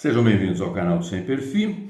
Sejam bem-vindos ao canal do Sem Perfil.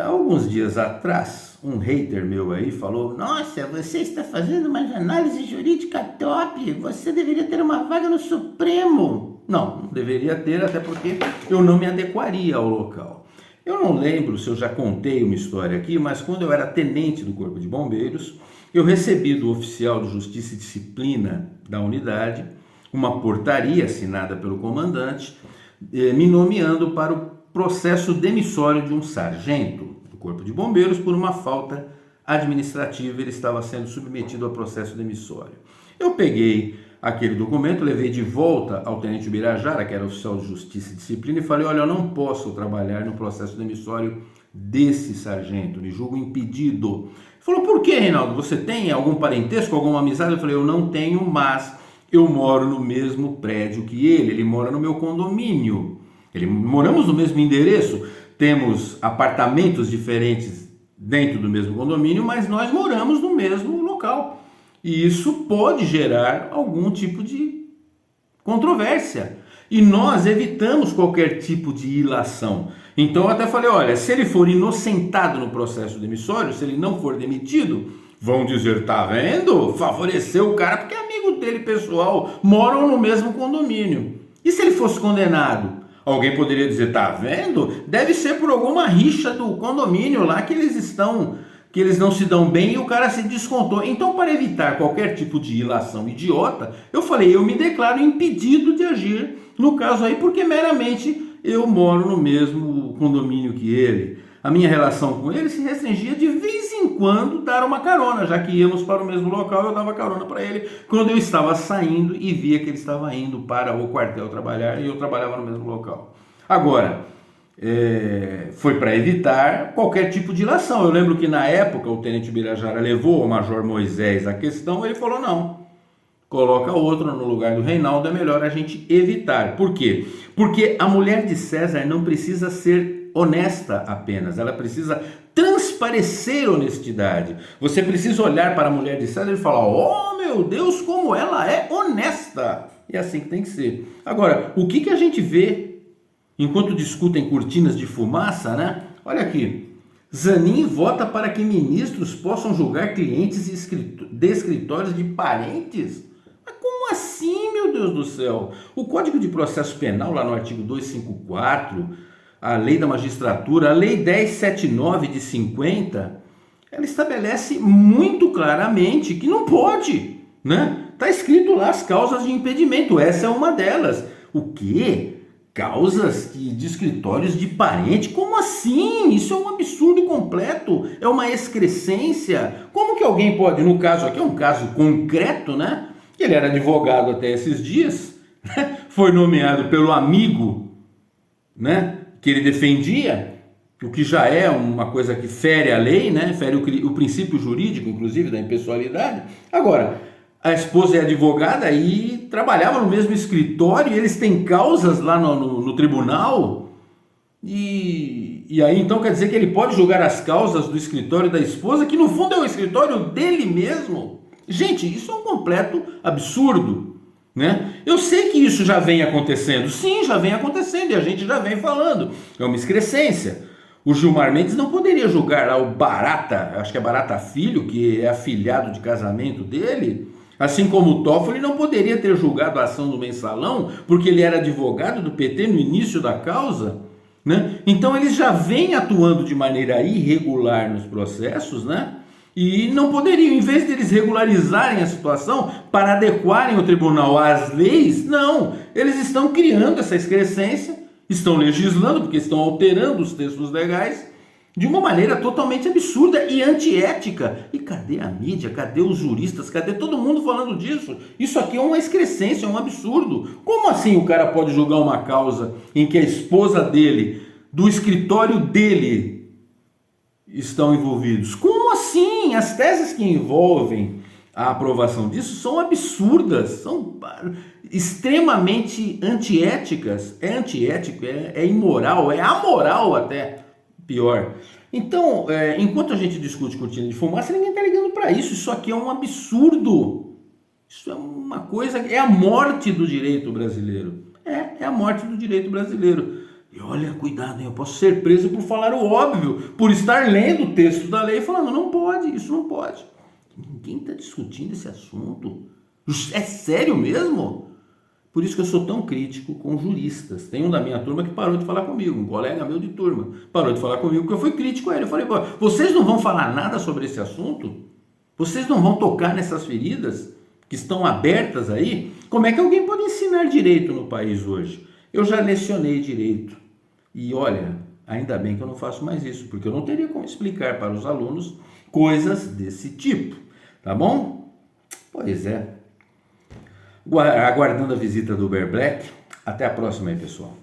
Alguns dias atrás, um hater meu aí falou: "Nossa, você está fazendo uma análise jurídica top, você deveria ter uma vaga no Supremo." Não deveria ter, até porque eu não me adequaria ao local. Eu não lembro se eu já contei uma história aqui, mas quando eu era tenente do Corpo de Bombeiros, eu recebi do oficial de Justiça e Disciplina da unidade uma portaria assinada pelo comandante, me nomeando para o processo demissório de um sargento do Corpo de Bombeiros por uma falta administrativa. Ele estava sendo submetido a processo demissório. Eu peguei aquele documento, levei de volta ao tenente Birajara, que era oficial de Justiça e Disciplina, e falei: olha, eu não posso trabalhar no processo demissório desse sargento, me julgo impedido. Ele falou: por que, Reinaldo? Você tem algum parentesco, alguma amizade? Eu falei: eu não tenho, mas eu moro no mesmo prédio que ele mora no meu condomínio. Moramos no mesmo endereço, temos apartamentos diferentes dentro do mesmo condomínio, mas nós moramos no mesmo local. E isso pode gerar algum tipo de controvérsia. E nós evitamos qualquer tipo de ilação. Então eu até falei: olha, se ele for inocentado no processo demissório, se ele não for demitido, vão dizer: tá vendo? Favoreceu o cara porque é amigo dele pessoal, moram no mesmo condomínio. E se ele fosse condenado? Alguém poderia dizer: tá vendo? Deve ser por alguma rixa do condomínio lá que eles não se dão bem e o cara se descontou. Então, para evitar qualquer tipo de ilação idiota, eu falei: eu me declaro impedido de agir no caso aí, porque meramente eu moro no mesmo condomínio que ele. A minha relação com ele se restringia de vez em quando dar uma carona, já que íamos para o mesmo local, eu dava carona para ele quando eu estava saindo e via que ele estava indo para o quartel trabalhar e eu trabalhava no mesmo local. Agora, foi para evitar qualquer tipo de ilação. Eu lembro que na época o tenente Birajara levou ao major Moisés a questão, ele falou: não, coloca outro no lugar do Reinaldo, é melhor a gente evitar. Por quê? Porque a mulher de César não precisa ser honesta apenas, ela precisa transparecer honestidade. Você precisa olhar para a mulher de César e falar: oh meu Deus, como ela é honesta. E é assim que tem que ser. Agora, o que a gente vê enquanto discutem cortinas de fumaça, né? Olha aqui: Zanin vota para que ministros possam julgar clientes de escritórios de parentes. Mas como assim, meu Deus do céu? O Código de Processo Penal, lá no artigo 254, a Lei da Magistratura, a Lei 1079 de 50, ela estabelece muito claramente que não pode, né? Está escrito lá as causas de impedimento, essa é uma delas. O quê? Causas de escritórios de parente? Como assim? Isso é um absurdo completo, é uma excrescência. Como que alguém pode, no caso aqui é um caso concreto, né? Ele era advogado até esses dias, né? Foi nomeado pelo amigo, né, que ele defendia, o que já é uma coisa que fere a lei, né? Fere o princípio jurídico, inclusive, da impessoalidade. Agora, a esposa é advogada e trabalhava no mesmo escritório, e eles têm causas lá no tribunal, e aí então quer dizer que ele pode julgar as causas do escritório da esposa, que no fundo é o escritório dele mesmo. Gente, isso é um completo absurdo, né? Eu sei que isso já vem acontecendo, sim, já vem acontecendo, e a gente já vem falando, é uma excrescência. O Gilmar Mendes não poderia julgar lá o Barata, acho que é Barata Filho, que é afilhado de casamento dele. Assim como o Toffoli não poderia ter julgado a ação do Mensalão, porque ele era advogado do PT no início da causa, né? Então eles já vêm atuando de maneira irregular nos processos, né? E não poderiam, em vez de eles regularizarem a situação para adequarem o tribunal às leis, não, eles estão criando essa excrescência, estão legislando, porque estão alterando os textos legais de uma maneira totalmente absurda e antiética. E cadê a mídia? Cadê os juristas? Cadê todo mundo falando disso? Isso aqui é uma excrescência, é um absurdo. Como assim o cara pode julgar uma causa em que a esposa dele, do escritório dele, estão envolvidos? Como assim? As teses que envolvem a aprovação disso são absurdas, são extremamente antiéticas. É antiético, é imoral, é amoral até. Pior. Então, enquanto a gente discute cortina de fumaça, ninguém está ligando para isso. Isso aqui é um absurdo. Isso é uma coisa, é a morte do direito brasileiro. É a morte do direito brasileiro. E olha, cuidado, hein? Eu posso ser preso por falar o óbvio, por estar lendo o texto da lei e falando, não pode, isso não pode. Ninguém está discutindo esse assunto. É sério mesmo? Por isso que eu sou tão crítico com juristas. Tem um da minha turma que parou de falar comigo, um colega meu de turma, parou de falar comigo porque eu fui crítico a ele. Eu falei, vocês não vão falar nada sobre esse assunto? Vocês não vão tocar nessas feridas que estão abertas aí? Como é que alguém pode ensinar direito no país hoje? Eu já lecionei direito. E olha, ainda bem que eu não faço mais isso, porque eu não teria como explicar para os alunos coisas desse tipo. Tá bom? Pois é. Aguardando a visita do Uber Black. Até a próxima aí, pessoal.